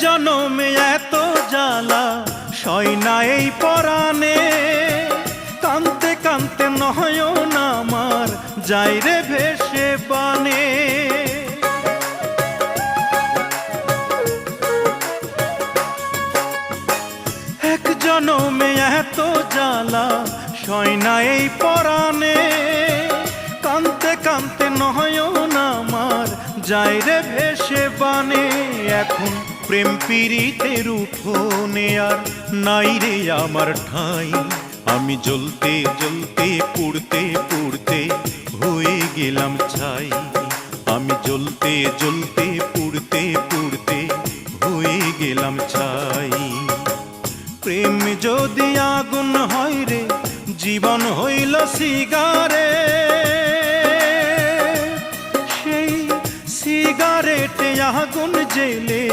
জনমে এত জ্বালা সয় না এই পরাণে, কানতে কানতে নয়ন আমার যাই রে ভেসে বানে। এক জনমে এত জ্বালা সয় না এই পরাণে, কানতে কানতে নয়ন আমার যাই রে ভেসে বানে। এখন প্রেম পীড়িতের উঠোনে আর নাই রে আমার ঠাঁই, আমি জ্বলতে জ্বলতে পুড়তে পুড়তে হয়ে গেলাম ছাই। আমি জ্বলতে জ্বলতে পুড়তে পুড়তে হয়ে গেলাম ছাই। প্রেম যদি আগুন হয় রে জীবন হইল সিগারে, সেই সিগারেটে আগুন জেলে